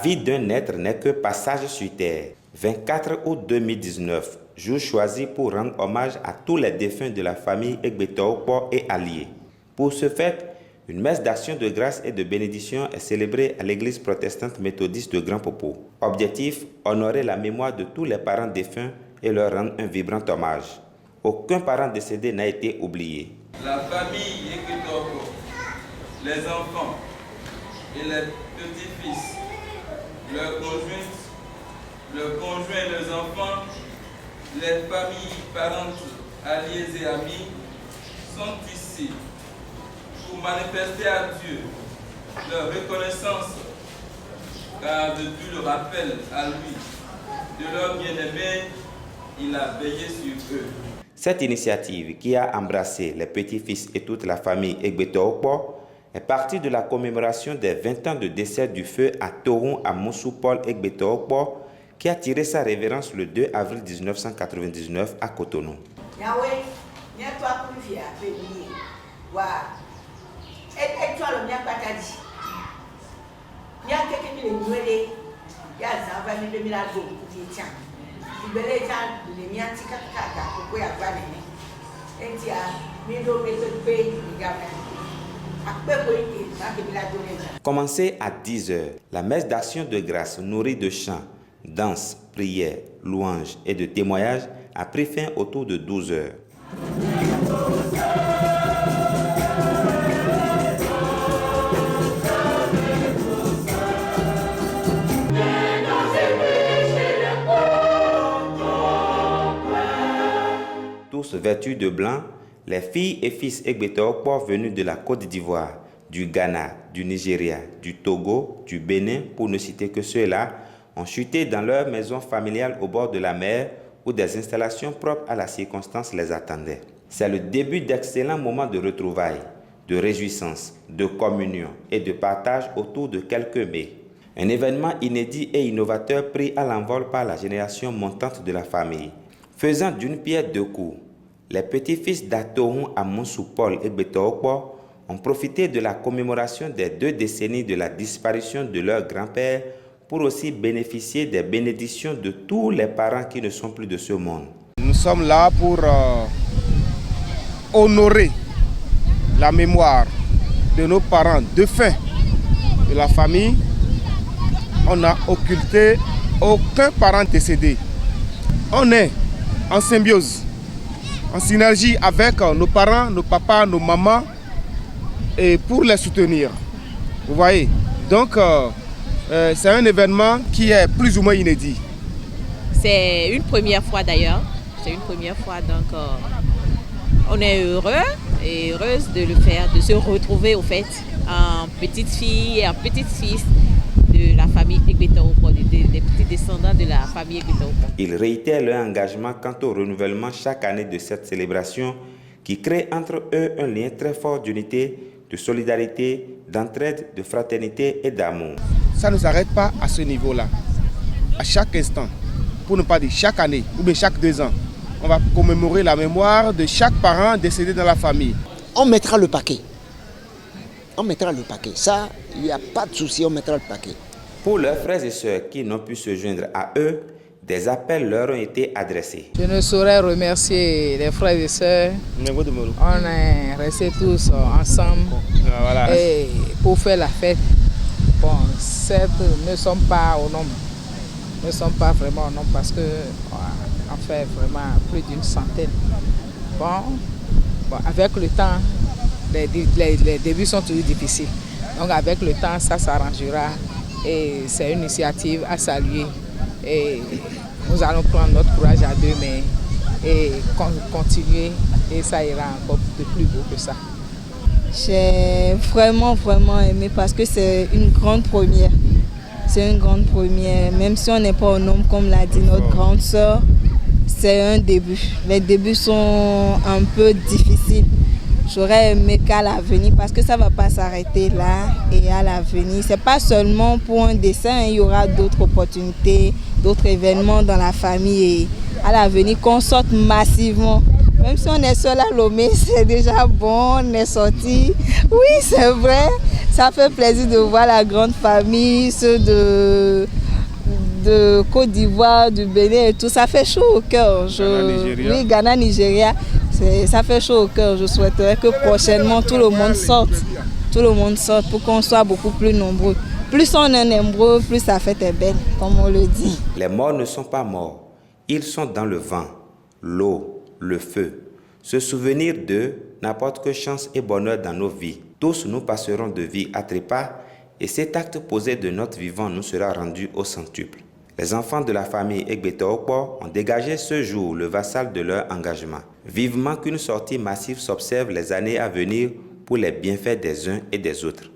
vie d'un être n'est que passage sur terre. 24 août 2019, jour choisi pour rendre hommage à tous les défunts de la famille Egbeto-Okpor et alliés. Pour ce fait, une messe d'action de grâce et de bénédiction est célébrée à l'église protestante méthodiste de Grand Popo. Objectif, honorer la mémoire de tous les parents défunts et leur rendre un vibrant hommage. Aucun parent décédé n'a été oublié. La famille Egbeto-Okpor, les enfants et les petits-fils, leurs conjoints, les enfants, les familles, parentes, alliés et amis sont ici pour manifester à Dieu leur reconnaissance, car depuis le rappel à lui de leur bien-aimé, il a veillé sur eux. Cette initiative, qui a embrassé les petits-fils et toute la famille Egbeto-Okpor, est partie de la commémoration des 20 ans de décès du feu à Toron à Moussou Paul Egbeto-Okpor, qui a tiré sa révérence le 2 avril 1999 à Cotonou. Commencée à 10 h, la messe d'action de grâce nourrie de chants, danses, prières, louanges et de témoignages a pris fin autour de 12 h. Tous vêtus de blanc, les filles et fils Egbeto-Okpor venus de la Côte d'Ivoire, du Ghana, du Nigeria, du Togo, du Bénin, pour ne citer que ceux-là, ont chuté dans leur maison familiale au bord de la mer où des installations propres à la circonstance les attendaient. C'est le début d'excellents moments de retrouvailles, de réjouissance, de communion et de partage autour de quelques mets. Un événement inédit et innovateur pris à l'envol par la génération montante de la famille. Faisant d'une pierre deux coups, les petits-fils d'Atoron à Moussou Paul Egbeto-Okpor ont profité de la commémoration des 2 décennies de la disparition de leur grand-père pour aussi bénéficier des bénédictions de tous les parents qui ne sont plus de ce monde. Nous sommes là pour honorer la mémoire de nos parents défunts de la famille. On n'a occulté aucun parent décédé. On est en symbiose, en synergie avec nos parents, nos papas, nos mamans, et pour les soutenir. Vous voyez, donc c'est un événement qui est plus ou moins inédit. C'est une première fois d'ailleurs. C'est une première fois, donc on est heureux et heureuse de le faire, de se retrouver au fait en petite fille et en petit fils de la famille Egbeto-Okpor, des petits descendants de la famille Egbeto-Okpor. Ils réitèrent leur engagement quant au renouvellement chaque année de cette célébration qui crée entre eux un lien très fort d'unité, de solidarité, d'entraide, de fraternité et d'amour. Ça ne s'arrête pas à ce niveau-là. À chaque instant, pour ne pas dire chaque année ou bien chaque 2 ans, on va commémorer la mémoire de chaque parent décédé dans la famille. On mettra le paquet. On mettra le paquet. Ça, il n'y a pas de souci, on mettra le paquet. Pour leurs frères et sœurs qui n'ont pu se joindre à eux, des appels leur ont été adressés. Je ne saurais remercier les frères et sœurs. On est restés tous ensemble et pour faire la fête. Bon, certes, ne sommes pas au nombre. Ne sommes pas vraiment au nombre parce qu'on fait vraiment plus d'une centaine. Bon, avec le temps, les débuts sont toujours difficiles. Donc avec le temps, ça s'arrangera et c'est une initiative à saluer. Et nous allons prendre notre courage à 2 mains et continuer et ça ira encore de plus beau que ça. J'ai vraiment aimé parce que c'est une grande première. C'est une grande première, même si on n'est pas au nombre comme l'a dit notre grande sœur, c'est un début. Les débuts sont un peu difficiles. J'aurais aimé qu'à l'avenir, parce que ça ne va pas s'arrêter là et à l'avenir. Ce n'est pas seulement pour un dessin, il y aura d'autres opportunités, d'autres événements dans la famille et à l'avenir qu'on sorte massivement. Même si on est seul à Lomé, c'est déjà bon, on est sorti. Oui, c'est vrai, ça Ça fait plaisir de voir la grande famille, ceux de Côte d'Ivoire, du Bénin et tout. Ça fait chaud au cœur. Oui, Ghana, Nigeria, ça fait chaud au cœur. Je souhaiterais que prochainement tout le monde sorte. Tout le monde sorte pour qu'on soit beaucoup plus nombreux. Plus on est nombreux, plus sa fête est belle, comme on le dit. Les morts ne sont pas morts. Ils sont dans le vent, l'eau, le feu. Se souvenir d'eux n'apporte que chance et bonheur dans nos vies. Tous nous passerons de vie à trépas et cet acte posé de notre vivant nous sera rendu au centuple. Les enfants de la famille Egbeto-Okpor ont dégagé ce jour le vassal de leur engagement. Vivement qu'une sortie massive s'observe les années à venir pour les bienfaits des uns et des autres.